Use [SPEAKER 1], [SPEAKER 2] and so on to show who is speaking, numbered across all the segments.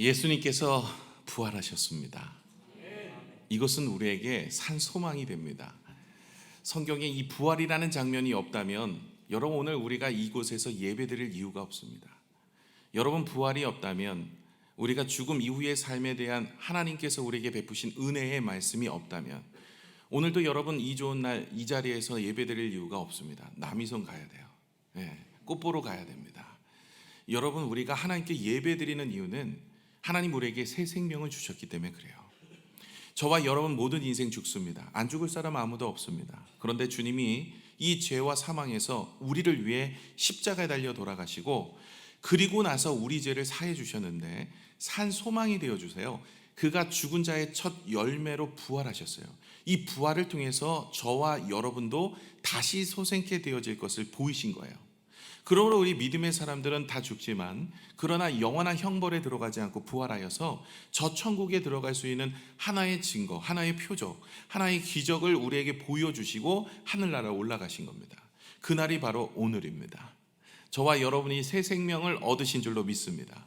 [SPEAKER 1] 예수님께서 부활하셨습니다. 이것은 우리에게 산 소망이 됩니다. 성경에 이 부활이라는 장면이 없다면 여러분 오늘 우리가 이곳에서 예배드릴 이유가 없습니다. 여러분 부활이 없다면 우리가 죽음 이후의 삶에 대한 하나님께서 우리에게 베푸신 은혜의 말씀이 없다면 오늘도 여러분 이 좋은 날 이 자리에서 예배드릴 이유가 없습니다. 남이섬 가야 돼요. 꽃 보러 가야 됩니다. 여러분 우리가 하나님께 예배드리는 이유는 하나님 우리에게 새 생명을 주셨기 때문에 그래요. 저와 여러분 모든 인생 죽습니다. 안 죽을 사람 아무도 없습니다. 그런데 주님이 이 죄와 사망에서 우리를 위해 십자가에 달려 돌아가시고 그리고 나서 우리 죄를 사해 주셨는데 산 소망이 되어 주세요. 그가 죽은 자의 첫 열매로 부활하셨어요. 이 부활을 통해서 저와 여러분도 다시 소생케 되어질 것을 보이신 거예요. 그러므로 우리 믿음의 사람들은 다 죽지만 그러나 영원한 형벌에 들어가지 않고 부활하여서 저 천국에 들어갈 수 있는 하나의 증거, 하나의 표적, 하나의 기적을 우리에게 보여주시고 하늘나라에 올라가신 겁니다. 그날이 바로 오늘입니다. 저와 여러분이 새 생명을 얻으신 줄로 믿습니다.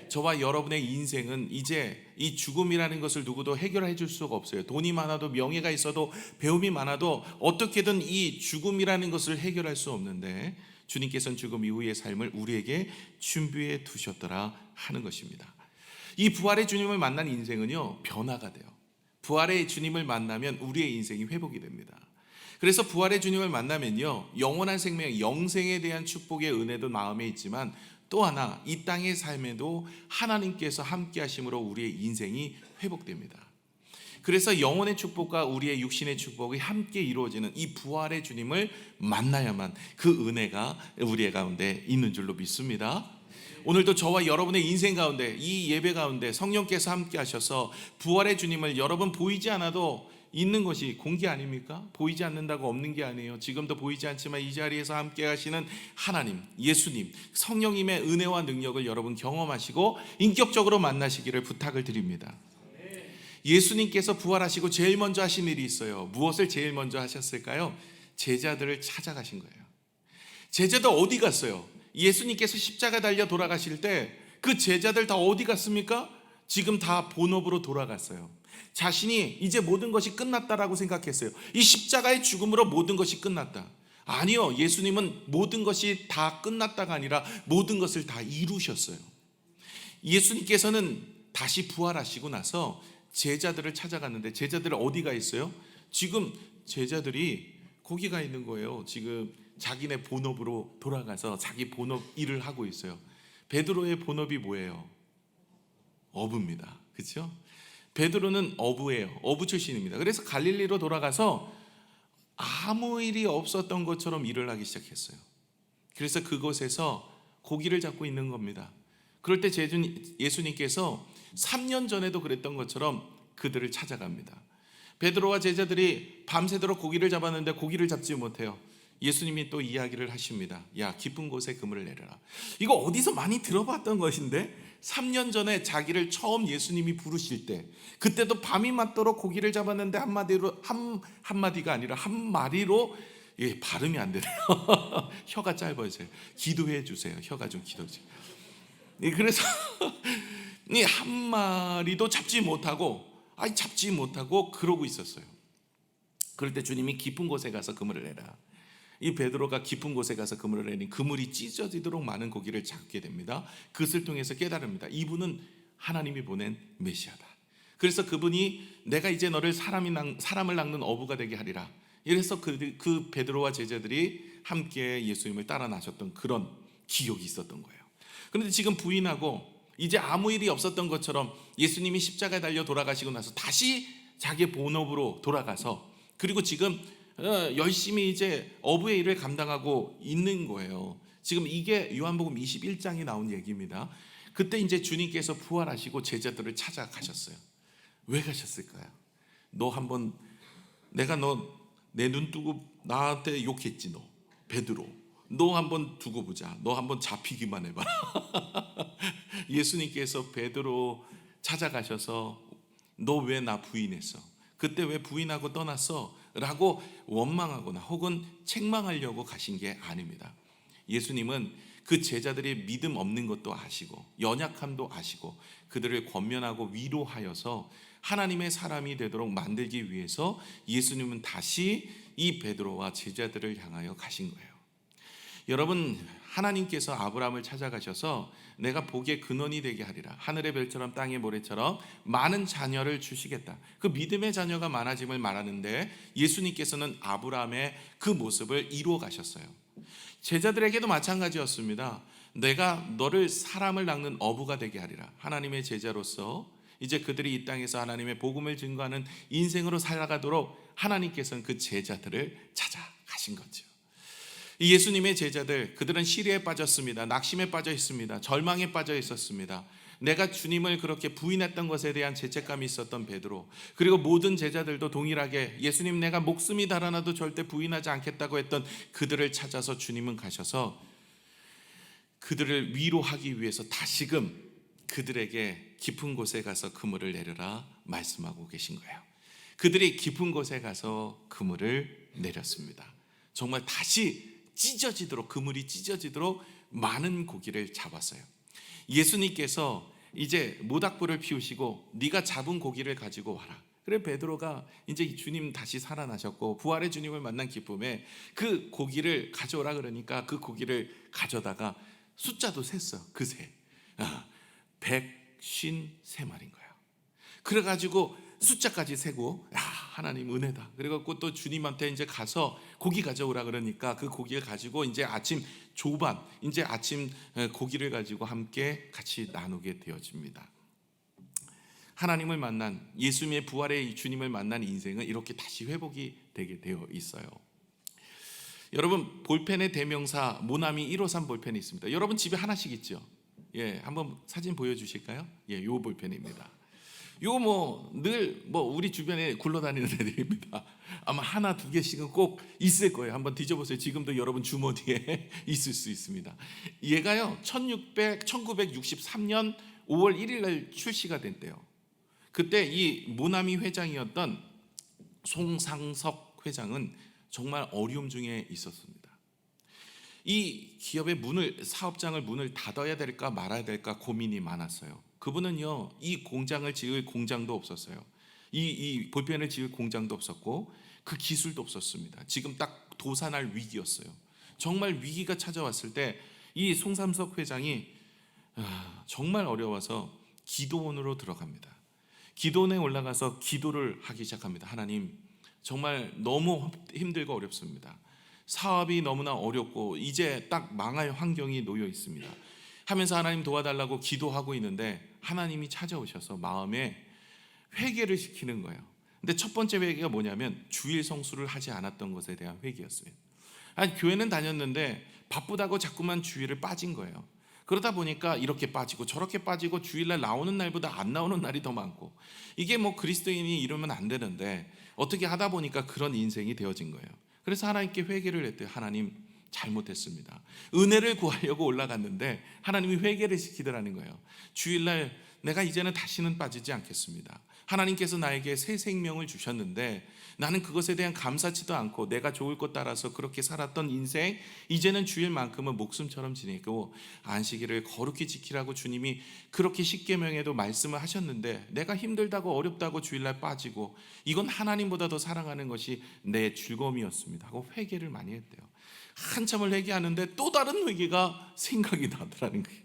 [SPEAKER 1] 저와 여러분의 인생은 이제 이 죽음이라는 것을 누구도 해결해 줄 수가 없어요. 돈이 많아도 명예가 있어도 배움이 많아도 어떻게든 이 죽음이라는 것을 해결할 수 없는데 주님께서는 죽음 이후의 삶을 우리에게 준비해 두셨더라 하는 것입니다. 이 부활의 주님을 만난 인생은요 변화가 돼요. 부활의 주님을 만나면 우리의 인생이 회복이 됩니다. 그래서 부활의 주님을 만나면요 영원한 생명, 영생에 대한 축복의 은혜도 마음에 있지만 또 하나 이 땅의 삶에도 하나님께서 함께 하심으로 우리의 인생이 회복됩니다. 그래서 영혼의 축복과 우리의 육신의 축복이 함께 이루어지는 이 부활의 주님을 만나야만 그 은혜가 우리의 가운데 있는 줄로 믿습니다. 오늘도 저와 여러분의 인생 가운데 이 예배 가운데 성령께서 함께 하셔서 부활의 주님을 여러분 보이지 않아도 있는 것이 공기 아닙니까? 보이지 않는다고 없는 게 아니에요. 지금도 보이지 않지만 이 자리에서 함께 하시는 하나님, 예수님, 성령님의 은혜와 능력을 여러분 경험하시고 인격적으로 만나시기를 부탁을 드립니다. 예수님께서 부활하시고 제일 먼저 하신 일이 있어요. 무엇을 제일 먼저 하셨을까요? 제자들을 찾아가신 거예요. 제자들 어디 갔어요? 예수님께서 십자가 달려 돌아가실 때 그 제자들 다 어디 갔습니까? 지금 다 본업으로 돌아갔어요. 자신이 이제 모든 것이 끝났다라고 생각했어요. 이 십자가의 죽음으로 모든 것이 끝났다. 아니요, 예수님은 모든 것이 다 끝났다가 아니라 모든 것을 다 이루셨어요. 예수님께서는 다시 부활하시고 나서 제자들을 찾아갔는데 제자들은 어디가 있어요? 지금 제자들이 거기 가 있는 거예요. 지금 자기네 본업으로 돌아가서 자기 본업 일을 하고 있어요. 베드로의 본업이 뭐예요? 어부입니다. 그렇죠? 베드로는 어부예요. 어부 출신입니다. 그래서 갈릴리로 돌아가서 아무 일이 없었던 것처럼 일을 하기 시작했어요. 그래서 그곳에서 고기를 잡고 있는 겁니다. 그럴 때 예수님께서 3년 전에도 그랬던 것처럼 그들을 찾아갑니다. 베드로와 제자들이 밤새도록 고기를 잡았는데 고기를 잡지 못해요. 예수님이 또 이야기를 하십니다. 야, 깊은 곳에 그물을 내려라. 이거 어디서 많이 들어봤던 것인데 3년 전에 자기를 처음 예수님이 부르실 때 그때도 밤이 맞도록 고기를 잡았는데 한마디가 아니라 한 마리로 발음이 안 되네요. 혀가 짧아져요. 기도해 주세요. 혀가 좀 길어져요. 그래서 이 한 마리도 잡지 못하고 그러고 있었어요. 그럴 때 주님이 깊은 곳에 가서 그물을 내라. 이 베드로가 깊은 곳에 가서 그물을 내니 그물이 찢어지도록 많은 고기를 잡게 됩니다. 그것을 통해서 깨달습니다. 이분은 하나님이 보낸 메시아다. 그래서 그분이 내가 이제 너를 사람을 낚는 어부가 되게 하리라. 이래서 그 베드로와 제자들이 함께 예수님을 따라 나셨던 그런 기억이 있었던 거예요. 그런데 지금 부인하고 이제 아무 일이 없었던 것처럼 예수님이 십자가에 달려 돌아가시고 나서 다시 자기의 본업으로 돌아가서 그리고 지금 열심히 이제 어부의 일을 감당하고 있는 거예요. 지금 이게 요한복음 21장에 나온 얘기입니다. 그때 이제 주님께서 부활하시고 제자들을 찾아가셨어요. 왜 가셨을까요? 내가 너 내 눈 뜨고 나한테 욕했지 너 베드로. 너 한번 두고 보자. 너 한번 잡히기만 해봐라. 예수님께서 베드로 찾아가셔서 너 왜 나 부인했어? 그때 왜 부인하고 떠났어? 라고 원망하거나 혹은 책망하려고 가신 게 아닙니다. 예수님은 그 제자들이 믿음 없는 것도 아시고 연약함도 아시고 그들을 권면하고 위로하여서 하나님의 사람이 되도록 만들기 위해서 예수님은 다시 이 베드로와 제자들을 향하여 가신 거예요. 여러분, 하나님께서 아브라함을 찾아가셔서 내가 복의 근원이 되게 하리라, 하늘의 별처럼 땅의 모래처럼 많은 자녀를 주시겠다, 그 믿음의 자녀가 많아짐을 말하는데 예수님께서는 아브라함의 그 모습을 이루어 가셨어요. 제자들에게도 마찬가지였습니다. 내가 너를 사람을 낳는 어부가 되게 하리라. 하나님의 제자로서 이제 그들이 이 땅에서 하나님의 복음을 증거하는 인생으로 살아가도록 하나님께서는 그 제자들을 찾아가신 거죠. 예수님의 제자들, 그들은 시리에 빠졌습니다. 낙심에 빠져 있습니다. 절망에 빠져 있었습니다. 내가 주님을 그렇게 부인했던 것에 대한 죄책감이 있었던 베드로, 그리고 모든 제자들도 동일하게 예수님 내가 목숨이 달아나도 절대 부인하지 않겠다고 했던 그들을 찾아서 주님은 가셔서 그들을 위로하기 위해서 다시금 그들에게 깊은 곳에 가서 그물을 내려라 말씀하고 계신 거예요. 그들이 깊은 곳에 가서 그물을 내렸습니다. 정말 다시 찢어지도록, 그물이 찢어지도록 많은 고기를 잡았어요. 예수님께서 이제 모닥불을 피우시고 네가 잡은 고기를 가지고 와라. 그래 베드로가 이제 주님 다시 살아나셨고 부활의 주님을 만난 기쁨에 그 고기를 가져오라 그러니까 그 고기를 가져다가 숫자도 셌어. 그새 153마리인 거예요. 그래가지고 숫자까지 세고, 야, 하나님 은혜다. 그리고 또 주님한테 이제 가서 고기 가져오라 그러니까 그 고기를 가지고 이제 아침 조반, 이제 아침 고기를 가지고 함께 같이 나누게 되어집니다. 하나님을 만난, 예수님의 부활의 주님을 만난 인생은 이렇게 다시 회복이 되게 되어 있어요. 여러분, 볼펜의 대명사 모나미 153 볼펜이 있습니다. 여러분 집에 하나씩 있죠? 예, 한번 사진 보여주실까요? 예, 요 볼펜입니다. 요거 늘 우리 주변에 굴러다니는 애들입니다. 아마 하나 두 개씩은 꼭 있을 거예요. 한번 뒤져보세요. 지금도 여러분 주머니에 있을 수 있습니다. 얘가요 1963년 5월 1일 날 출시가 됐대요. 그때 이 모나미 회장이었던 송상석 회장은 정말 어려움 중에 있었습니다. 이 기업의 사업장을 문을 닫아야 될까 말아야 될까 고민이 많았어요. 그분은요, 이 공장을 지을 공장도 없었어요. 이 볼펜을 지을 공장도 없었고 그 기술도 없었습니다. 지금 딱 도산할 위기였어요. 정말 위기가 찾아왔을 때 이 송삼석 회장이 정말 어려워서 기도원으로 들어갑니다. 기도원에 올라가서 기도를 하기 시작합니다. 하나님, 정말 너무 힘들고 어렵습니다. 사업이 너무나 어렵고 이제 딱 망할 환경이 놓여 있습니다. 하면서 하나님 도와달라고 기도하고 있는데 하나님이 찾아오셔서 마음에 회개를 시키는 거예요. 근데 첫 번째 회개가 뭐냐면 주일 성수를 하지 않았던 것에 대한 회개였어요. 아니, 교회는 다녔는데 바쁘다고 자꾸만 주일을 빠진 거예요. 그러다 보니까 이렇게 빠지고 저렇게 빠지고 주일날 나오는 날보다 안 나오는 날이 더 많고, 이게 그리스도인이 이러면 안 되는데 어떻게 하다 보니까 그런 인생이 되어진 거예요. 그래서 하나님께 회개를 했대요. 하나님, 잘못했습니다. 은혜를 구하려고 올라갔는데 하나님이 회개를 시키더라는 거예요. 주일날 내가 이제는 다시는 빠지지 않겠습니다. 하나님께서 나에게 새 생명을 주셨는데 나는 그것에 대한 감사치도 않고 내가 좋을 것 따라서 그렇게 살았던 인생, 이제는 주일만큼은 목숨처럼 지내고 안식일을 거룩히 지키라고 주님이 그렇게 십계명에도 말씀을 하셨는데 내가 힘들다고 어렵다고 주일날 빠지고 이건 하나님보다 더 사랑하는 것이 내 즐거움이었습니다 하고 회개를 많이 했대요. 한참을 회개하는데 또 다른 회개가 생각이 나더라는 거예요.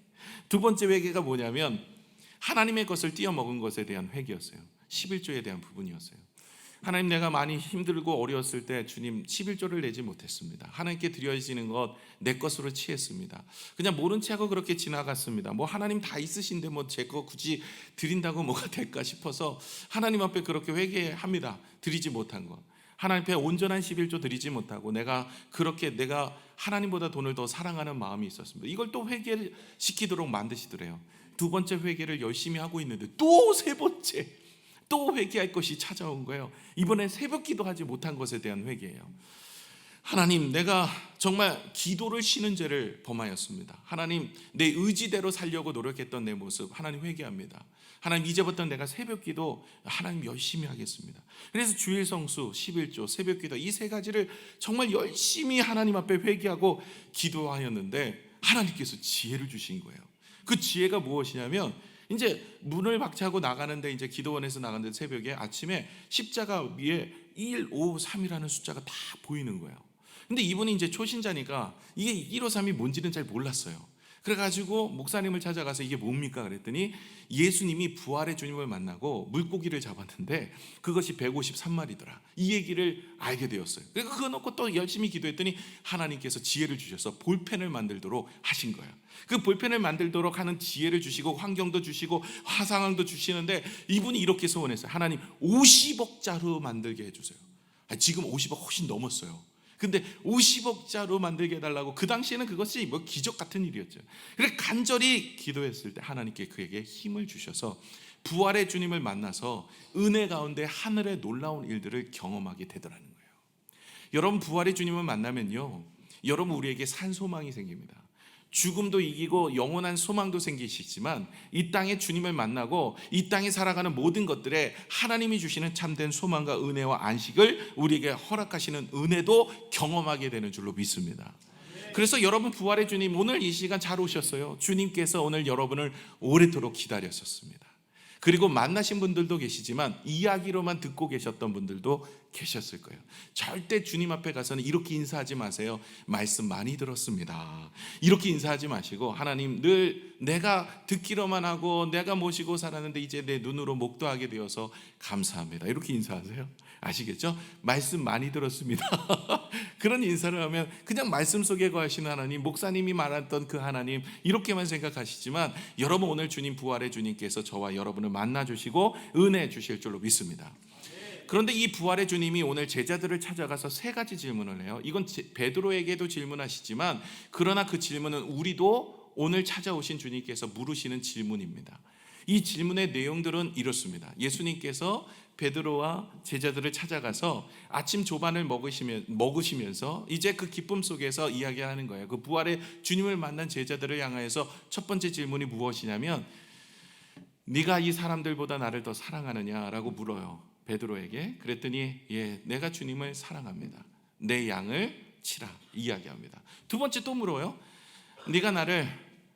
[SPEAKER 1] 두 번째 회개가 뭐냐면 하나님의 것을 띄어먹은 것에 대한 회개였어요. 11조에 대한 부분이었어요. 하나님, 내가 많이 힘들고 어려웠을 때 주님 11조를 내지 못했습니다. 하나님께 드려지는 것 내 것으로 취했습니다. 그냥 모른 체하고 그렇게 지나갔습니다. 하나님 다 있으신데 제 거 굳이 드린다고 뭐가 될까 싶어서 하나님 앞에 그렇게 회개합니다. 드리지 못한 것, 하나님 앞에 온전한 11조 드리지 못하고 내가 하나님보다 돈을 더 사랑하는 마음이 있었습니다. 이걸 또 회개를 시키도록 만드시더래요. 두 번째 회개를 열심히 하고 있는데 또 세 번째 또 회개할 것이 찾아온 거예요. 이번엔 새벽 기도하지 못한 것에 대한 회개예요. 하나님, 내가 정말 기도를 쉬는 죄를 범하였습니다. 하나님, 내 의지대로 살려고 노력했던 내 모습 하나님 회개합니다. 하나님, 이제부터 내가 새벽 기도 하나님 열심히 하겠습니다. 그래서 주일 성수, 11조, 새벽 기도 이 세 가지를 정말 열심히 하나님 앞에 회개하고 기도하였는데 하나님께서 지혜를 주신 거예요. 그 지혜가 무엇이냐면 이제 문을 박차고 나가는데 이제 기도원에서 나가는데 새벽에 아침에 십자가 위에 1, 5, 3이라는 숫자가 다 보이는 거예요. 근데 이분이 이제 초신자니까 이게 1, 5, 3이 뭔지는 잘 몰랐어요. 그래가지고 목사님을 찾아가서 이게 뭡니까 그랬더니 예수님이 부활의 주님을 만나고 물고기를 잡았는데 그것이 153마리더라. 이 얘기를 알게 되었어요. 그러니까 그거 놓고 또 열심히 기도했더니 하나님께서 지혜를 주셔서 볼펜을 만들도록 하신 거예요. 그 볼펜을 만들도록 하는 지혜를 주시고 환경도 주시고 화상황도 주시는데 이분이 이렇게 소원했어요. 하나님 50억자로 만들게 해주세요. 지금 50억 훨씬 넘었어요. 근데 50억자로 만들게 해달라고. 그 당시에는 그것이 뭐 기적 같은 일이었죠. 그래서 간절히 기도했을 때 하나님께 그에게 힘을 주셔서 부활의 주님을 만나서 은혜 가운데 하늘의 놀라운 일들을 경험하게 되더라는 거예요. 여러분 부활의 주님을 만나면요, 여러분 우리에게 산 소망이 생깁니다. 죽음도 이기고 영원한 소망도 생기시지만 이 땅에 주님을 만나고 이 땅에 살아가는 모든 것들에 하나님이 주시는 참된 소망과 은혜와 안식을 우리에게 허락하시는 은혜도 경험하게 되는 줄로 믿습니다. 그래서 여러분 부활의 주님 오늘 이 시간 잘 오셨어요. 주님께서 오늘 여러분을 오래도록 기다렸었습니다. 그리고 만나신 분들도 계시지만 이야기로만 듣고 계셨던 분들도 계셨을 거예요. 절대 주님 앞에 가서는 이렇게 인사하지 마세요. 말씀 많이 들었습니다. 이렇게 인사하지 마시고 하나님 늘 내가 듣기로만 하고 내가 모시고 살았는데 이제 내 눈으로 목도하게 되어서 감사합니다. 이렇게 인사하세요. 아시겠죠? 말씀 많이 들었습니다. 그런 인사를 하면 그냥 말씀 속에 거하시는 하나님, 목사님이 말했던 그 하나님 이렇게만 생각하시지만 여러분 오늘 주님 부활의 주님께서 저와 여러분을 만나주시고 은혜 주실 줄로 믿습니다. 그런데 이 부활의 주님이 오늘 제자들을 찾아가서 세 가지 질문을 해요. 이건 베드로에게도 질문하시지만 그러나 그 질문은 우리도 오늘 찾아오신 주님께서 물으시는 질문입니다. 이 질문의 내용들은 이렇습니다. 예수님께서 베드로와 제자들을 찾아가서 아침 조반을 먹으시면서 이제 그 기쁨 속에서 이야기하는 거예요. 그 부활의 주님을 만난 제자들을 향하여서 첫 번째 질문이 무엇이냐면 네가 이 사람들보다 나를 더 사랑하느냐라고 물어요. 베드로에게. 그랬더니 예, 내가 주님을 사랑합니다. 내 양을 치라 이야기합니다. 두 번째 또 물어요. 네가 나를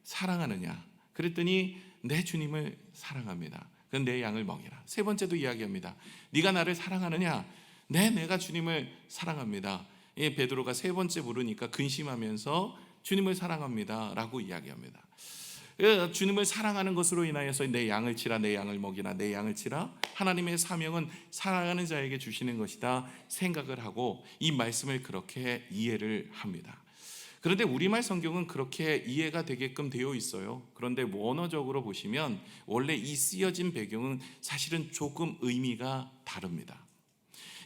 [SPEAKER 1] 사랑하느냐? 그랬더니 내 주님을 사랑합니다. 그건 내 양을 먹이라. 세 번째도 이야기합니다. 네가 나를 사랑하느냐? 네, 내가 주님을 사랑합니다. 예, 베드로가 세 번째 물으니까 근심하면서 주님을 사랑합니다 라고 이야기합니다. 주님을 사랑하는 것으로 인하여서 내 양을 치라, 내 양을 먹이라, 내 양을 치라. 하나님의 사명은 사랑하는 자에게 주시는 것이다 생각을 하고 이 말씀을 그렇게 이해를 합니다. 그런데 우리말 성경은 그렇게 이해가 되게끔 되어 있어요. 그런데 원어적으로 보시면 원래 이 쓰여진 배경은 사실은 조금 의미가 다릅니다.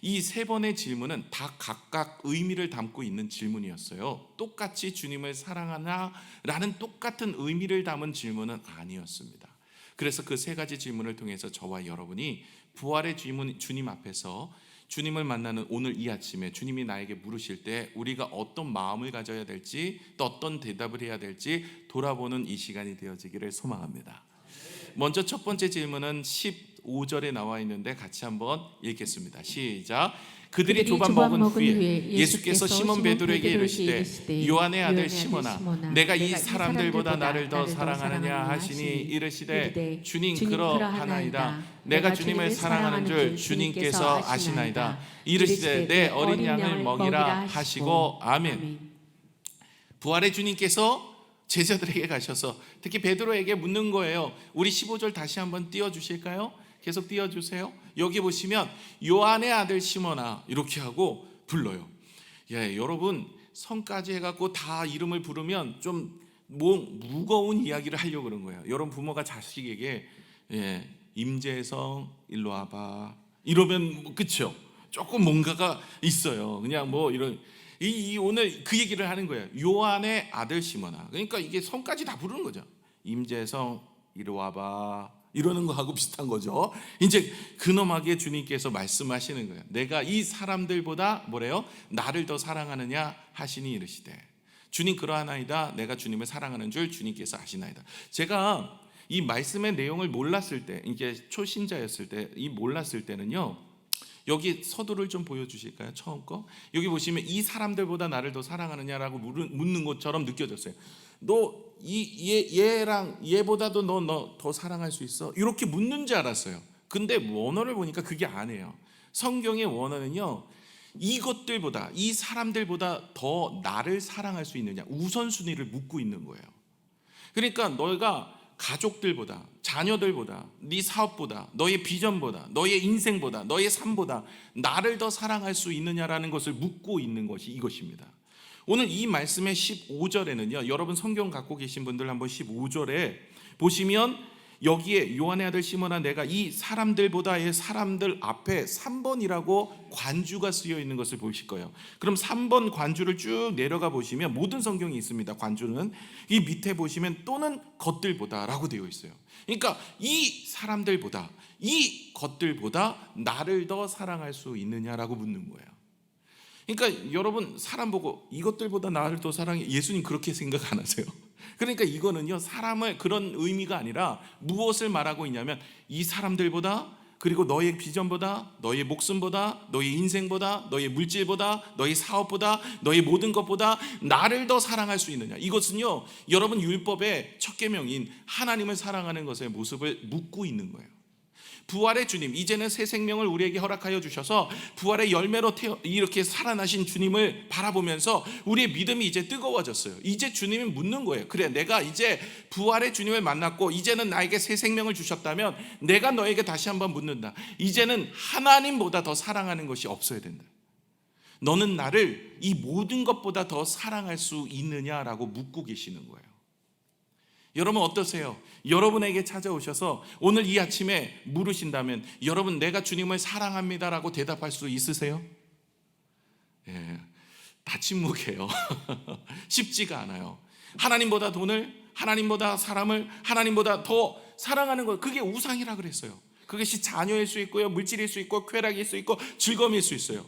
[SPEAKER 1] 이 세 번의 질문은 다 각각 의미를 담고 있는 질문이었어요. 똑같이 주님을 사랑하나? 라는 똑같은 의미를 담은 질문은 아니었습니다. 그래서 그 세 가지 질문을 통해서 저와 여러분이 부활의 주님 앞에서 주님을 만나는 오늘 이 아침에 주님이 나에게 물으실 때 우리가 어떤 마음을 가져야 될지 또 어떤 대답을 해야 될지 돌아보는 이 시간이 되어지기를 소망합니다. 먼저 첫 번째 질문은 15절에 나와 있는데 같이 한번 읽겠습니다. 시작. 그들이 조반 먹은 후에 예수께서 시몬 베드로에게 이르시되 요한의 아들 시몬아 내가 이 사람들보다 나를 더 사랑하느냐 하시니 이르시되 주님 그러하나이다. 내가 주님을 사랑하는 줄 주님께서 아시나이다. 이르시되 내 어린 양을 먹이라 하시고 아멘. 부활의 주님께서 제자들에게 가셔서 특히 베드로에게 묻는 거예요. 우리 15절 다시 한번 띄워주실까요? 계속 띄워주세요. 여기 보시면 요한의 아들 시몬아 이렇게 하고 불러요. 예, 여러분 성까지 해갖고 다 이름을 부르면 좀 무거운 이야기를 하려고 그런 거예요. 여러분 부모가 자식에게 예, 임재성 일로 와봐 이러면 그쵸? 조금 뭔가가 있어요. 그냥 뭐 이런 오늘 그 얘기를 하는 거예요. 요한의 아들 시몬아. 그러니까 이게 성까지 다 부르는 거죠. 임재성 이리 와봐 이러는 거하고 비슷한 거죠. 이제 근엄하게 주님께서 말씀하시는 거예요. 내가 이 사람들보다 뭐래요? 나를 더 사랑하느냐 하시니 이르시되 주님 그러하나이다. 내가 주님을 사랑하는 줄 주님께서 아시나이다. 제가 이 말씀의 내용을 몰랐을 때 이게 초신자였을 때 이 몰랐을 때는요. 여기 서두를 좀 보여주실까요? 처음 거 여기 보시면 이 사람들보다 나를 더 사랑하느냐라고 묻는 것처럼 느껴졌어요. 얘랑 얘보다도 너 더 사랑할 수 있어? 이렇게 묻는 줄 알았어요. 근데 원어를 보니까 그게 아니에요. 성경의 원어는요, 이것들보다, 이 사람들보다 더 나를 사랑할 수 있느냐, 우선순위를 묻고 있는 거예요. 그러니까 너희가 가족들보다, 자녀들보다, 네 사업보다, 너의 비전보다, 너의 인생보다, 너의 삶보다 나를 더 사랑할 수 있느냐라는 것을 묻고 있는 것이 이것입니다. 오늘 이 말씀의 15절에는요, 여러분 성경 갖고 계신 분들 한번 15절에 보시면 여기에 요한의 아들 시몬아, 내가 이 사람들보다의 사람들 앞에 3번이라고 관주가 쓰여 있는 것을 보실 거예요. 그럼 3번 관주를 쭉 내려가 보시면 모든 성경이 있습니다. 관주는 이 밑에 보시면 또는 것들보다라고 되어 있어요. 그러니까 이 사람들보다, 이 것들보다 나를 더 사랑할 수 있느냐라고 묻는 거예요. 그러니까 여러분 사람 보고 이것들보다 나를 더 사랑해, 예수님 그렇게 생각 안 하세요? 그러니까 이거는요, 사람을 그런 의미가 아니라 무엇을 말하고 있냐면 이 사람들보다, 그리고 너의 비전보다, 너의 목숨보다, 너의 인생보다, 너의 물질보다, 너의 사업보다, 너의 모든 것보다 나를 더 사랑할 수 있느냐. 이것은요, 여러분 율법의 첫 계명인 하나님을 사랑하는 것의 모습을 묻고 있는 거예요. 부활의 주님, 이제는 새 생명을 우리에게 허락하여 주셔서 부활의 열매로 이렇게 살아나신 주님을 바라보면서 우리의 믿음이 이제 뜨거워졌어요. 이제 주님이 묻는 거예요. 그래, 내가 이제 부활의 주님을 만났고 이제는 나에게 새 생명을 주셨다면 내가 너에게 다시 한번 묻는다. 이제는 하나님보다 더 사랑하는 것이 없어야 된다. 너는 나를 이 모든 것보다 더 사랑할 수 있느냐라고 묻고 계시는 거예요. 여러분 어떠세요? 여러분에게 찾아오셔서 오늘 이 아침에 물으신다면 여러분, 내가 주님을 사랑합니다라고 대답할 수 있으세요? 예, 다 침묵해요. 쉽지가 않아요. 하나님보다 돈을, 하나님보다 사람을, 하나님보다 더 사랑하는 것, 그게 우상이라 그랬어요. 그것이 자녀일 수 있고요, 물질일 수 있고, 쾌락일 수 있고, 즐거움일 수 있어요.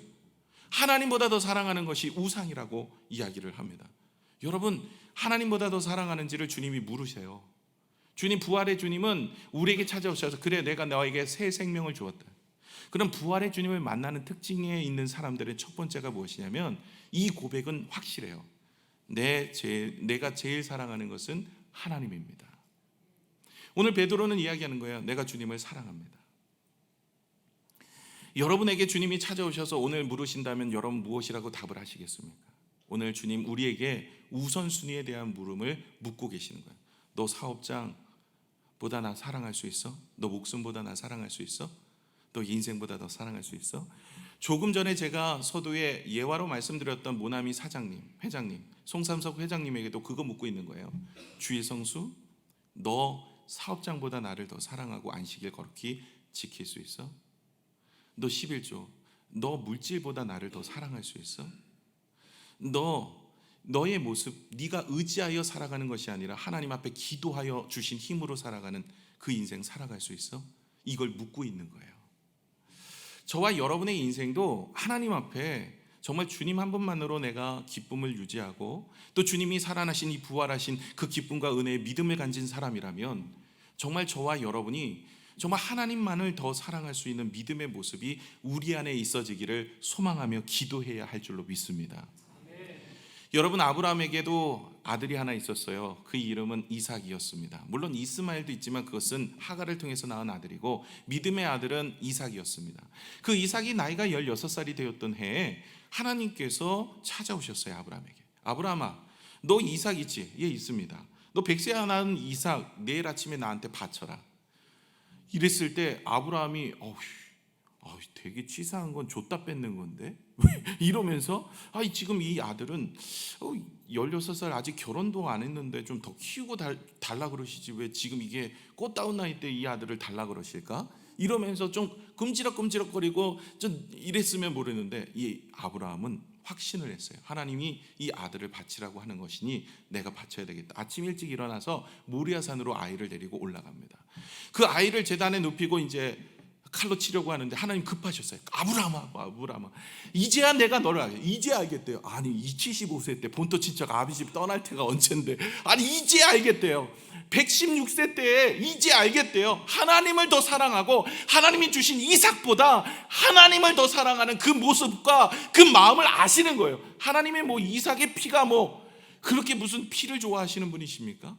[SPEAKER 1] 하나님보다 더 사랑하는 것이 우상이라고 이야기를 합니다. 여러분, 하나님보다 더 사랑하는지를 주님이 물으세요. 주님, 부활의 주님은 우리에게 찾아오셔서 그래, 내가 너에게 새 생명을 주었다. 그럼 부활의 주님을 만나는 특징에 있는 사람들의 첫 번째가 무엇이냐면 이 고백은 확실해요. 내가 제일 사랑하는 것은 하나님입니다. 오늘 베드로는 이야기하는 거예요. 내가 주님을 사랑합니다. 여러분에게 주님이 찾아오셔서 오늘 물으신다면 여러분 무엇이라고 답을 하시겠습니까? 오늘 주님 우리에게 우선순위에 대한 물음을 묻고 계시는 거예요. 너 사업장보다 나 사랑할 수 있어? 너 목숨보다 나 사랑할 수 있어? 너 인생보다 더 사랑할 수 있어? 조금 전에 제가 서두에 예화로 말씀드렸던 모나미 사장님, 회장님, 송삼석 회장님에게도 그거 묻고 있는 거예요. 주의 성수, 너 사업장보다 나를 더 사랑하고 안식일 거룩히 지킬 수 있어? 너 11조, 너 물질보다 나를 더 사랑할 수 있어? 너의 모습, 네가 의지하여 살아가는 것이 아니라 하나님 앞에 기도하여 주신 힘으로 살아가는 그 인생 살아갈 수 있어? 이걸 묻고 있는 거예요. 저와 여러분의 인생도 하나님 앞에 정말 주님 한 분만으로 내가 기쁨을 유지하고 또 주님이 살아나신 이 부활하신 그 기쁨과 은혜의 믿음을 가진 사람이라면 정말 저와 여러분이 정말 하나님만을 더 사랑할 수 있는 믿음의 모습이 우리 안에 있어지기를 소망하며 기도해야 할 줄로 믿습니다. 여러분, 아브라함에게도 아들이 하나 있었어요. 그 이름은 이삭이었습니다. 물론 이스마엘도 있지만 그것은 하갈을 통해서 낳은 아들이고 믿음의 아들은 이삭이었습니다. 그 이삭이 나이가 16살이 되었던 해에 하나님께서 찾아오셨어요. 아브라함에게. 아브라함아, 너 이삭 있지? 예, 있습니다. 너 백세 낳은 이삭 내일 아침에 나한테 바쳐라. 이랬을 때 아브라함이 되게 치사한 건 줬다 뺏는 건데 이러면서 지금 이 아들은 16살 아직 결혼도 안 했는데 좀 더 키우고 달라 그러시지 왜 지금 이게 꽃다운 나이 때 이 아들을 달라 그러실까? 이러면서 좀 끔지락끔지락거리고 좀 이랬으면 모르는데 이 아브라함은 확신을 했어요. 하나님이 이 아들을 바치라고 하는 것이니 내가 바쳐야 되겠다. 아침 일찍 일어나서 모리아산으로 아이를 데리고 올라갑니다. 그 아이를 제단에 눕히고 이제 칼로 치려고 하는데 하나님 급하셨어요. 아브라함아, 이제야 내가 너를 알게. 이제 알겠대요. 아니, 이 75세 때 본토 친척 아비집 떠날 때가 언젠데, 아니 이제 알겠대요. 116세 때에 이제 알겠대요. 하나님을 더 사랑하고 하나님이 주신 이삭보다 하나님을 더 사랑하는 그 모습과 그 마음을 아시는 거예요. 하나님의 이삭의 피가 그렇게 무슨 피를 좋아하시는 분이십니까?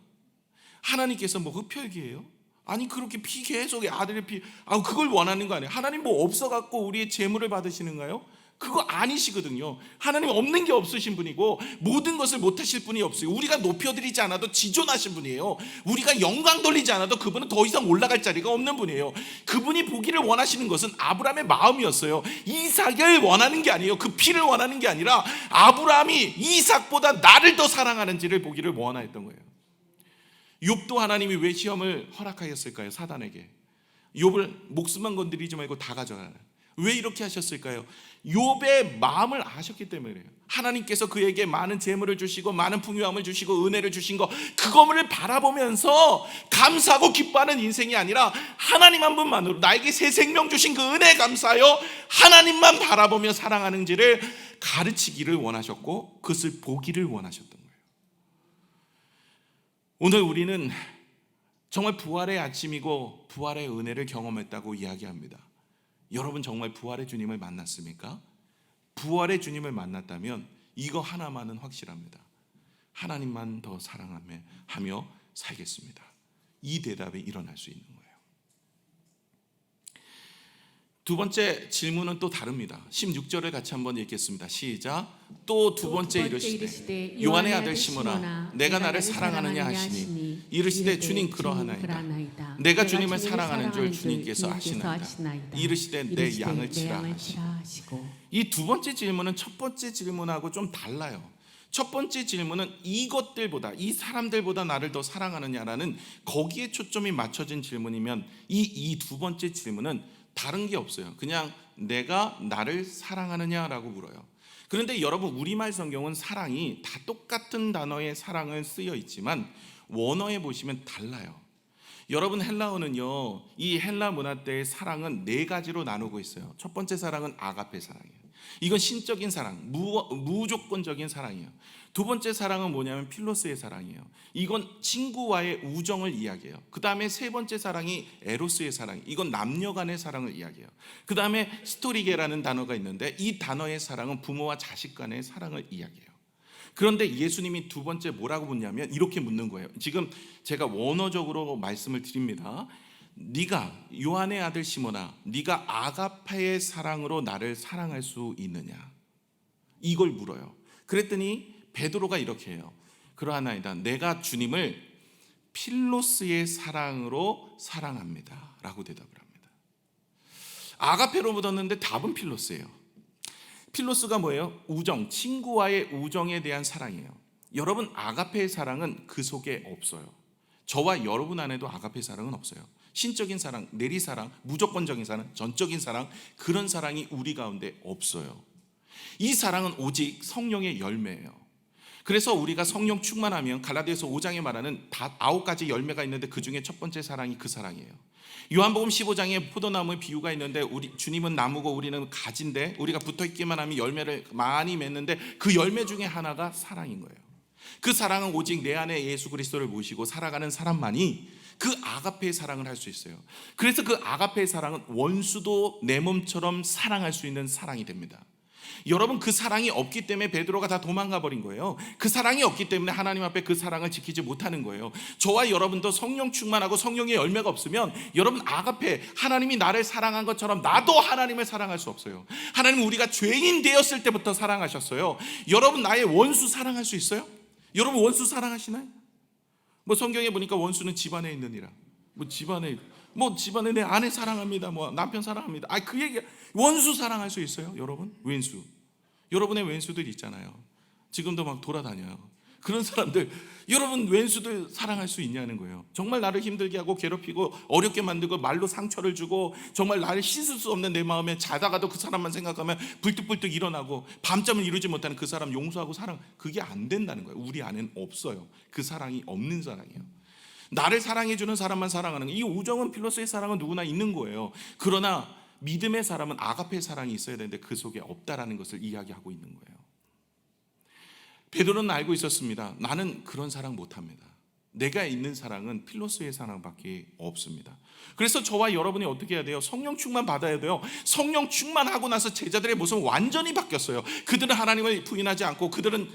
[SPEAKER 1] 하나님께서 뭐 흡혈귀예요? 아니 그렇게 피 계속 아들의 피 그걸 원하는 거 아니에요? 하나님 뭐 없어갖고 우리의 재물을 받으시는가요? 그거 아니시거든요. 하나님 없는 게 없으신 분이고 모든 것을 못하실 분이 없어요. 우리가 높여드리지 않아도 지존하신 분이에요. 우리가 영광 돌리지 않아도 그분은 더 이상 올라갈 자리가 없는 분이에요. 그분이 보기를 원하시는 것은 아브라함의 마음이었어요. 이삭을 원하는 게 아니에요. 그 피를 원하는 게 아니라 아브라함이 이삭보다 나를 더 사랑하는지를 보기를 원하였던 거예요. 욥도 하나님이 왜 시험을 허락하였을까요? 사단에게. 욥을 목숨만 건드리지 말고 다 가져가라. 왜 이렇게 하셨을까요? 욥의 마음을 아셨기 때문에 그래요. 하나님께서 그에게 많은 재물을 주시고 많은 풍요함을 주시고 은혜를 주신 거, 그거를 바라보면서 감사하고 기뻐하는 인생이 아니라 하나님 한 분만으로 나에게 새 생명 주신 그 은혜에 감사하여 하나님만 바라보며 사랑하는지를 가르치기를 원하셨고 그것을 보기를 원하셨던 거예요. 오늘 우리는 정말 부활의 아침이고 부활의 은혜를 경험했다고 이야기합니다. 여러분 정말 부활의 주님을 만났습니까? 부활의 주님을 만났다면 이거 하나만은 확실합니다. 하나님만 더 사랑하며 살겠습니다. 이 대답이 일어날 수 있는 거예요. 두 번째 질문은 또 다릅니다. 16절을 같이 한번 읽겠습니다. 시작. 또 두 번째 이르시되 요한의 아들 시몬아 내가 나를 사랑하느냐 하시니 이르시되 주님 그러하나이다. 내가 주님을 사랑하는 줄 주님께서 아시나이다. 이르시되 내 양을 치라 하시고. 이 두 번째 질문은 첫 번째 질문하고 좀 달라요. 첫 번째 질문은 이것들보다, 이 사람들보다 나를 더 사랑하느냐라는 거기에 초점이 맞춰진 질문이면 이 두 번째 질문은 다른 게 없어요. 그냥 내가 나를 사랑하느냐라고 물어요. 그런데 여러분 우리말 성경은 사랑이 다 똑같은 단어의 사랑을 쓰여 있지만 원어에 보시면 달라요. 여러분 헬라어는요, 이 헬라 문화 때의 사랑은 네 가지로 나누고 있어요. 첫 번째 사랑은 아가페 사랑이에요. 이건 신적인 사랑, 무조건적인 사랑이에요. 두 번째 사랑은 뭐냐면 필로스의 사랑이에요. 이건 친구와의 우정을 이야기해요. 그 다음에 세 번째 사랑이 에로스의 사랑이에요. 이건 남녀 간의 사랑을 이야기해요. 그 다음에 스토리게라는 단어가 있는데 이 단어의 사랑은 부모와 자식 간의 사랑을 이야기해요. 그런데 예수님이 두 번째 뭐라고 묻냐면 이렇게 묻는 거예요. 지금 제가 원어적으로 말씀을 드립니다. 네가 요한의 아들 시몬아, 네가 아가페의 사랑으로 나를 사랑할 수 있느냐? 이걸 물어요. 그랬더니 베드로가 이렇게 해요. 그러하나이다. 내가 주님을 필로스의 사랑으로 사랑합니다 라고 대답을 합니다. 아가페로 묻었는데 답은 필로스예요. 필로스가 뭐예요? 우정, 친구와의 우정에 대한 사랑이에요. 여러분 아가페의 사랑은 그 속에 없어요. 저와 여러분 안에도 아가페의 사랑은 없어요. 신적인 사랑, 내리사랑, 무조건적인 사랑, 전적인 사랑, 그런 사랑이 우리 가운데 없어요. 이 사랑은 오직 성령의 열매예요. 그래서 우리가 성령 충만하면 갈라디아서 5장에 말하는 9가지 열매가 있는데 그 중에 첫 번째 사랑이 그 사랑이에요. 요한복음 15장에 포도나무의 비유가 있는데 주님은 나무고 우리는 가지인데 우리가 붙어있기만 하면 열매를 많이 맺는데 그 열매 중에 하나가 사랑인 거예요. 그 사랑은 오직 내 안에 예수 그리스도를 모시고 살아가는 사람만이 그 아가페의 사랑을 할 수 있어요. 그래서 그 아가페의 사랑은 원수도 내 몸처럼 사랑할 수 있는 사랑이 됩니다. 여러분 그 사랑이 없기 때문에 베드로가 다 도망가 버린 거예요. 그 사랑이 없기 때문에 하나님 앞에 그 사랑을 지키지 못하는 거예요. 저와 여러분도 성령 충만하고 성령의 열매가 없으면 여러분 아가페, 하나님이 나를 사랑한 것처럼 나도 하나님을 사랑할 수 없어요. 하나님은 우리가 죄인 되었을 때부터 사랑하셨어요. 여러분 나의 원수 사랑할 수 있어요? 여러분 원수 사랑하시나요? 뭐 성경에 보니까 원수는 집안에 있느니라. 집안에 내 아내 사랑합니다. 남편 사랑합니다. 그 얘기. 원수 사랑할 수 있어요, 여러분? 왼수. 여러분의 왼수들 있잖아요. 지금도 막 돌아다녀요. 그런 사람들, 여러분 왼수들 사랑할 수 있냐는 거예요. 정말 나를 힘들게 하고 괴롭히고 어렵게 만들고 말로 상처를 주고 정말 나를 씻을 수 없는 내 마음에 자다가도 그 사람만 생각하면 불뚝불뚝 일어나고 밤잠을 이루지 못하는 그 사람 용서하고 사랑, 그게 안 된다는 거예요. 우리 안에는 없어요. 그 사랑이 없는 사랑이에요. 나를 사랑해주는 사람만 사랑하는 거예요. 이 우정은 필로스의 사랑은 누구나 있는 거예요. 그러나 믿음의 사람은 아가페의 사랑이 있어야 되는데 그 속에 없다라는 것을 이야기하고 있는 거예요. 베드로는 알고 있었습니다. 나는 그런 사랑 못합니다. 내가 있는 사랑은 필로스의 사랑밖에 없습니다. 그래서 저와 여러분이 어떻게 해야 돼요? 성령 충만 받아야 돼요. 성령 충만하고 나서 제자들의 모습은 완전히 바뀌었어요. 그들은 하나님을 부인하지 않고 그들은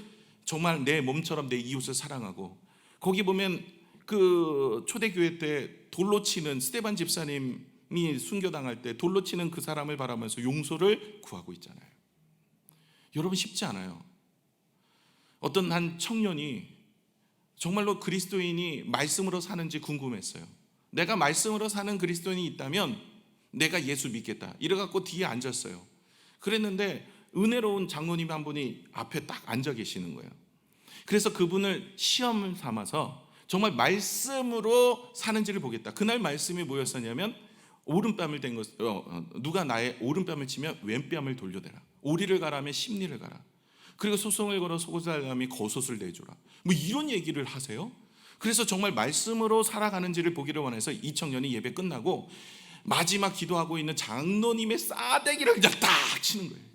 [SPEAKER 1] 정말 내 몸처럼 내 이웃을 사랑하고, 거기 보면 그 초대교회 때 돌로 치는 스데반 집사님이 순교당할 때 돌로 치는 그 사람을 바라면서 용서를 구하고 있잖아요. 여러분, 쉽지 않아요. 어떤 한 청년이 정말로 그리스도인이 말씀으로 사는지 궁금했어요. 내가 말씀으로 사는 그리스도인이 있다면 내가 예수 믿겠다 이래갖고 뒤에 앉았어요. 그랬는데 은혜로운 장로님 한 분이 앞에 딱 앉아 계시는 거예요. 그래서 그분을 시험 삼아서 정말 말씀으로 사는지를 보겠다. 그날 말씀이 뭐였었냐면, 오른뺨을 댄 것, 누가 나의 오른뺨을 치면 왼뺨을 돌려대라. 오리를 가라면 십리를 가라. 그리고 소송을 걸어 소고살람이 거솥을 내주라. 뭐 이런 얘기를 하세요. 그래서 정말 말씀으로 살아가는지를 보기를 원해서 이 청년이 예배 끝나고 마지막 기도하고 있는 장로님의 싸대기를 그냥 딱 치는 거예요.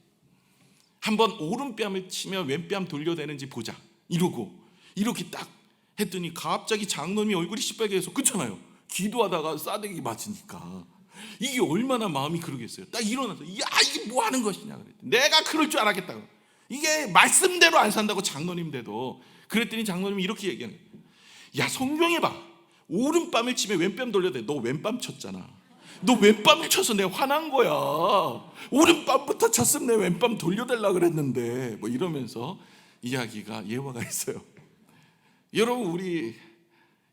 [SPEAKER 1] 한번 오른뺨을 치면 왼뺨 돌려대는지 보자 이러고 이렇게 딱 했더니 갑자기 장로님이 얼굴이 시뻘개서, 그렇잖아요. 기도하다가 싸대기 맞으니까 이게 얼마나 마음이 그러겠어요. 딱 일어나서 야, 이게 뭐 하는 것이냐 그랬더니, 내가 그럴 줄 알았겠다고. 이게 말씀대로 안 산다고 장로님대도. 그랬더니 장로님이 이렇게 얘기하는 거예요. 야, 성경에 봐. 오른뺨을 치면 왼뺨 돌려대. 너 왼뺨 쳤잖아. 너 왼뺨을 쳐서 내가 화난 거야. 오른뺨부터 쳤으면 내 왼뺨 돌려달라 그랬는데, 뭐 이러면서 이야기가 예화가 있어요. 여러분, 우리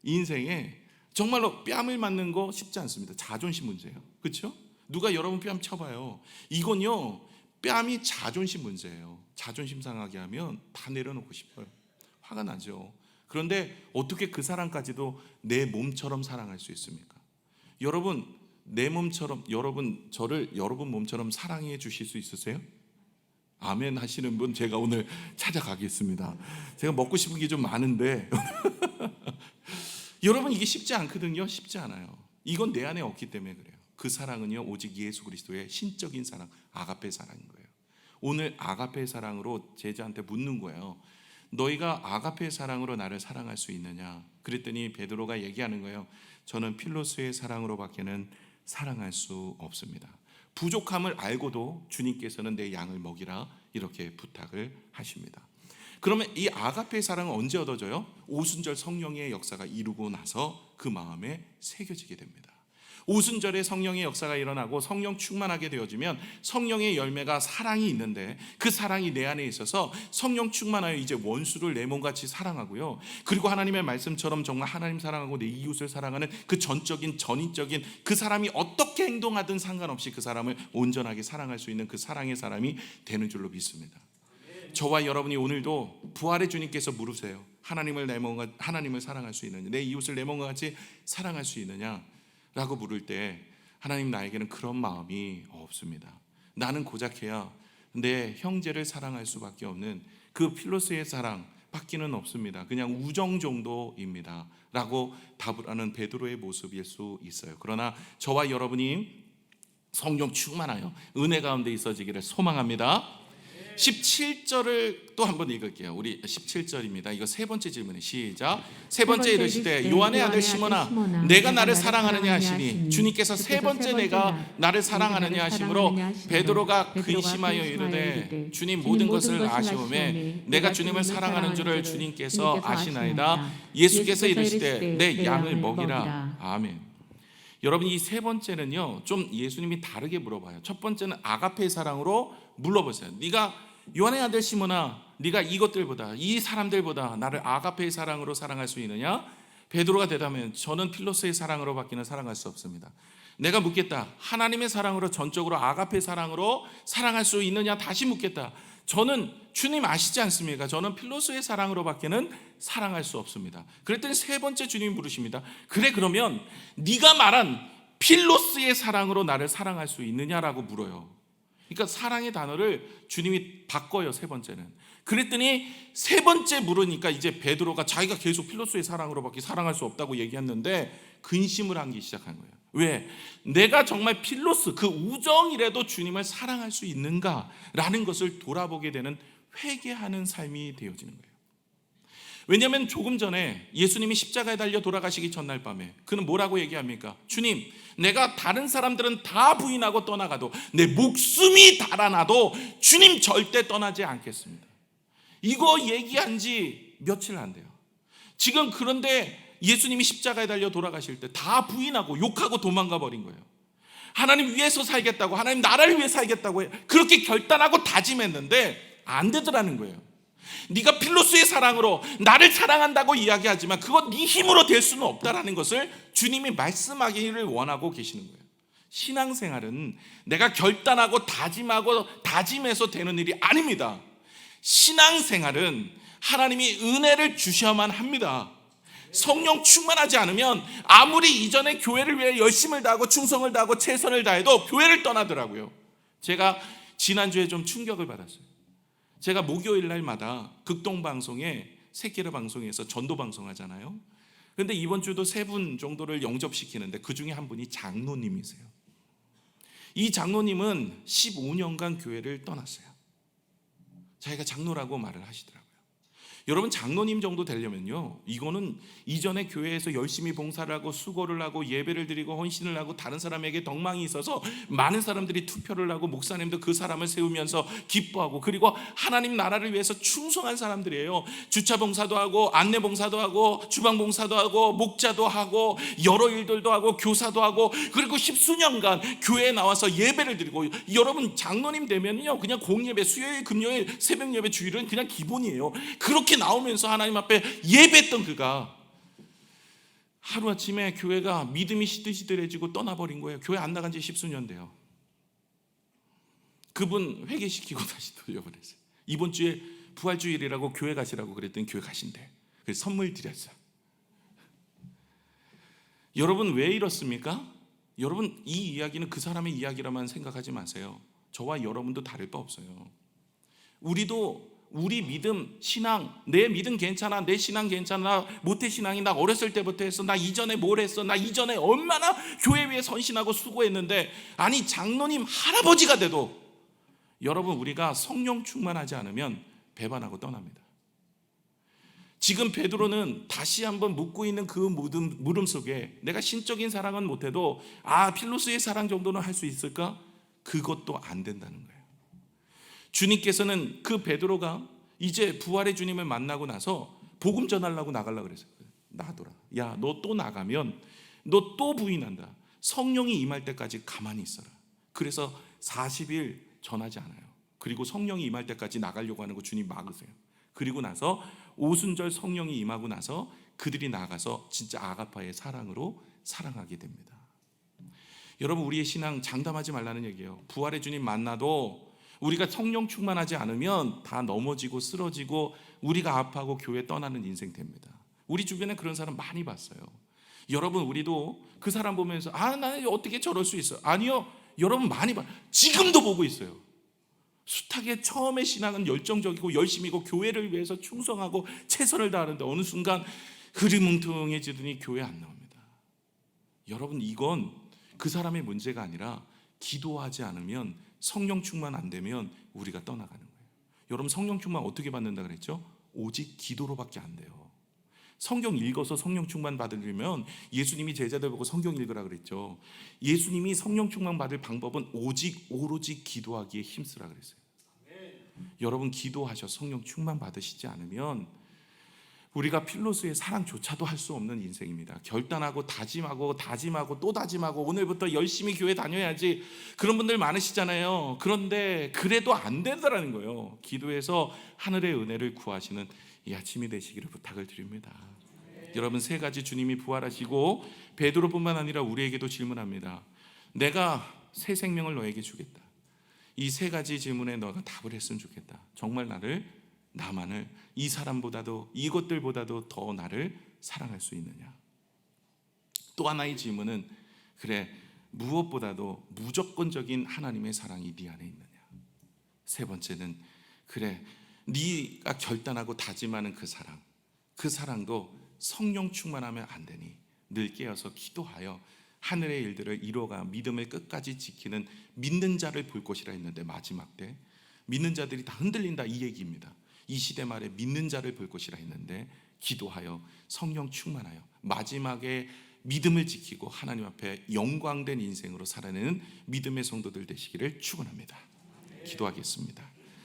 [SPEAKER 1] 인생에 정말로 뺨을 맞는 거 쉽지 않습니다. 자존심 문제예요. 그렇죠? 누가 여러분 뺨 쳐봐요. 이건요, 뺨이 자존심 문제예요. 자존심 상하게 하면 다 내려놓고 싶어요. 화가 나죠. 그런데 어떻게 그 사람까지도 내 몸처럼 사랑할 수 있습니까? 여러분, 내 몸처럼, 저를 여러분 몸처럼 사랑해 주실 수 있으세요? 아멘 하시는 분 제가 오늘 찾아가겠습니다. 제가 먹고 싶은 게 좀 많은데 여러분, 이게 쉽지 않거든요. 쉽지 않아요. 이건 내 안에 없기 때문에 그래요. 그 사랑은요, 오직 예수 그리스도의 신적인 사랑, 아가페 사랑인 거예요. 오늘 아가페 사랑으로 제자한테 묻는 거예요. 너희가 아가페 사랑으로 나를 사랑할 수 있느냐? 그랬더니 베드로가 얘기하는 거예요. 저는 필로스의 사랑으로밖에는 사랑할 수 없습니다. 부족함을 알고도 주님께서는 내 양을 먹이라 이렇게 부탁을 하십니다. 그러면 이 아가페 사랑은 언제 얻어져요? 오순절 성령의 역사가 이루고 나서 그 마음에 새겨지게 됩니다. 오순절에 성령의 역사가 일어나고 성령 충만하게 되어지면 성령의 열매가 사랑이 있는데, 그 사랑이 내 안에 있어서 성령 충만하여 이제 원수를 내 몸같이 사랑하고요. 그리고 하나님의 말씀처럼 정말 하나님 사랑하고 내 이웃을 사랑하는 그 전인적인 그 사람이 어떻게 행동하든 상관없이 그 사람을 온전하게 사랑할 수 있는 그 사랑의 사람이 되는 줄로 믿습니다. 저와 여러분이 오늘도 부활의 주님께서 물으세요. 하나님을 사랑할 수 있느냐? 내 이웃을 내 몸과 같이 사랑할 수 있느냐? 라고 물을 때 하나님, 나에게는 그런 마음이 없습니다. 나는 고작해야 내 형제를 사랑할 수밖에 없는 그 필로스의 사랑 밖에는 없습니다. 그냥 우정 정도입니다 라고 답을 하는 베드로의 모습일 수 있어요. 그러나 저와 여러분이 성령 충만하여 은혜 가운데 있어지기를 소망합니다. 17절을 또 한번 읽을게요. 우리 17절입니다. 이거 세 번째 질문이에요. 시작. 세 번째 이르시되 요한의 아들 시몬아, 내가 나를 사랑하느냐 하시니, 주님께서 세 번째 내가 나를 사랑하느냐 하심으로 베드로가 근심하여 이르되 주님 모든 것을 아시오매 내가 주님을 사랑하는 줄을 주님께서 아시나이다. 예수께서 이르시되 내 양을 먹이라. 아멘. 여러분, 이 세 번째는요, 좀 예수님이 다르게 물어봐요. 첫 번째는 아가페 사랑으로 물어보세요. 네가 요한의 아들 시몬아, 네가 이것들보다, 이 사람들보다 나를 아가페의 사랑으로 사랑할 수 있느냐? 베드로가 대답하면 저는 필로스의 사랑으로 밖에는 사랑할 수 없습니다. 내가 묻겠다. 하나님의 사랑으로, 전적으로 아가페 사랑으로 사랑할 수 있느냐? 다시 묻겠다. 저는 주님 아시지 않습니까? 저는 필로스의 사랑으로 밖에는 사랑할 수 없습니다. 그랬더니 세 번째 주님이 물으십니다. 그래, 그러면 네가 말한 필로스의 사랑으로 나를 사랑할 수 있느냐라고 물어요. 그러니까 사랑의 단어를 주님이 바꿔요. 세 번째는. 그랬더니 세 번째 물으니까 이제 베드로가 자기가 계속 필로스의 사랑으로밖에 사랑할 수 없다고 얘기했는데 근심을 하기 시작한 거예요. 왜? 내가 정말 필로스, 그 우정이라도 주님을 사랑할 수 있는가라는 것을 돌아보게 되는, 회개하는 삶이 되어지는 거예요. 왜냐하면 조금 전에 예수님이 십자가에 달려 돌아가시기 전날 밤에 그는 뭐라고 얘기합니까? 주님, 내가 다른 사람들은 다 부인하고 떠나가도, 내 목숨이 달아나도 주님 절대 떠나지 않겠습니다. 이거 얘기한 지 며칠 안 돼요. 지금 그런데 예수님이 십자가에 달려 돌아가실 때 다 부인하고 욕하고 도망가 버린 거예요. 하나님 위해서 살겠다고, 하나님 나라를 위해 살겠다고 그렇게 결단하고 다짐했는데 안 되더라는 거예요. 네가 필로스의 사랑으로 나를 사랑한다고 이야기하지만 그건 네 힘으로 될 수는 없다라는 것을 주님이 말씀하기를 원하고 계시는 거예요. 신앙생활은 내가 결단하고 다짐해서 되는 일이 아닙니다. 신앙생활은 하나님이 은혜를 주셔야만 합니다. 성령 충만하지 않으면 아무리 이전에 교회를 위해 열심을 다하고 충성을 다하고 최선을 다해도 교회를 떠나더라고요. 제가 지난주에 좀 충격을 받았어요. 제가 목요일 날마다 극동방송에 새끼를 방송에서 전도 방송하잖아요. 그런데 이번 주도 3분 정도를 영접시키는데 그 중에 한 분이 장로님이세요. 이 장로님은 15년간 교회를 떠났어요. 자기가 장로라고 말을 하시더라고요. 여러분, 장로님 정도 되려면요, 이거는 이전에 교회에서 열심히 봉사를 하고 수고를 하고 예배를 드리고 헌신을 하고 다른 사람에게 덕망이 있어서 많은 사람들이 투표를 하고 목사님도 그 사람을 세우면서 기뻐하고, 그리고 하나님 나라를 위해서 충성한 사람들이에요. 주차 봉사도 하고 안내 봉사도 하고 주방 봉사도 하고 목자도 하고 여러 일들도 하고 교사도 하고, 그리고 십수년간 교회에 나와서 예배를 드리고. 여러분, 장로님 되면요 그냥 공예배, 수요일 금요일 새벽 예배 주일은 그냥 기본이에요. 그렇게 나오면서 하나님 앞에 예배했던 그가 하루아침에 교회가 믿음이 시들시들해지고 떠나버린 거예요. 교회 안 나간 지 10수년 돼요. 그분 회개시키고 다시 돌려보냈어요. 이번 주에 부활주일이라고 교회 가시라고 그랬더니 교회 가신대. 그래서 선물 드렸어요. 여러분, 왜 이렇습니까? 여러분, 이 이야기는 그 사람의 이야기라만 생각하지 마세요. 저와 여러분도 다를 바 없어요. 우리도 우리 믿음, 신앙, 내 믿음 괜찮아, 내 신앙 괜찮아, 모태신앙이 나 어렸을 때부터 했어, 나 이전에 뭘 했어, 나 이전에 얼마나 교회 위해 선신하고 수고했는데, 아니 장로님 할아버지가 돼도 여러분, 우리가 성령 충만하지 않으면 배반하고 떠납니다. 지금 베드로는 다시 한번 묻고 있는 그 물음 속에 내가 신적인 사랑은 못해도 필로스의 사랑 정도는 할 수 있을까? 그것도 안 된다는 거예요. 주님께서는 그 베드로가 이제 부활의 주님을 만나고 나서 복음 전하려고 나가려고 그랬어요. 놔둬라. 야, 너 또 나가면 너 또 부인한다. 성령이 임할 때까지 가만히 있어라. 그래서 40일 전하지 않아요. 그리고 성령이 임할 때까지 나가려고 하는 거 주님 막으세요. 그리고 나서 오순절 성령이 임하고 나서 그들이 나가서 진짜 아가파의 사랑으로 사랑하게 됩니다. 여러분, 우리의 신앙 장담하지 말라는 얘기예요. 부활의 주님 만나도 우리가 성령 충만하지 않으면 다 넘어지고 쓰러지고 우리가 아파하고 교회 떠나는 인생 됩니다. 우리 주변에 그런 사람 많이 봤어요. 여러분, 우리도 그 사람 보면서 나는 어떻게 저럴 수 있어? 아니요, 여러분 많이 봐. 지금도 보고 있어요. 숱하게 처음에 신앙은 열정적이고 열심이고 교회를 위해서 충성하고 최선을 다하는데 어느 순간 흐리뭉텅해지더니 교회 안 나옵니다. 여러분, 이건 그 사람의 문제가 아니라 기도하지 않으면, 성령 충만 안 되면 우리가 떠나가는 거예요. 여러분, 성령 충만 어떻게 받는다 그랬죠? 오직 기도로밖에 안 돼요. 성경 읽어서 성령 충만 받으려면 예수님이 제자들 보고 성경 읽으라 그랬죠. 예수님이 성령 충만 받을 방법은 오로지 기도하기에 힘쓰라 그랬어요. 여러분, 기도하셔서 성령 충만 받으시지 않으면 우리가 필로스의 사랑조차도 할 수 없는 인생입니다. 결단하고 다짐하고 또 다짐하고 오늘부터 열심히 교회 다녀야지, 그런 분들 많으시잖아요. 그런데 그래도 안 되더라는 거예요. 기도해서 하늘의 은혜를 구하시는 이 아침이 되시기를 부탁을 드립니다. 여러분, 3가지 주님이 부활하시고 베드로뿐만 아니라 우리에게도 질문합니다. 내가 새 생명을 너에게 주겠다. 이 3가지 질문에 너가 답을 했으면 좋겠다. 정말 나만을 이 사람보다도 이것들보다도 더 나를 사랑할 수 있느냐? 또 하나의 질문은, 그래, 무엇보다도 무조건적인 하나님의 사랑이 네 안에 있느냐? 3번째는, 그래, 네가 결단하고 다짐하는 그 사랑도 성령 충만하면 안 되니 늘 깨어서 기도하여 하늘의 일들을 이루어가 믿음을 끝까지 지키는 믿는 자를 볼 것이라 했는데, 마지막 때 믿는 자들이 다 흔들린다, 이 얘기입니다. 이 시대 말에 믿는 자를 볼 것이라 했는데, 기도하여 성령 충만하여 마지막에 믿음을 지키고 하나님 앞에 영광된 인생으로 살아내는 믿음의 성도들 되시기를 축원합니다. 기도하겠습니다.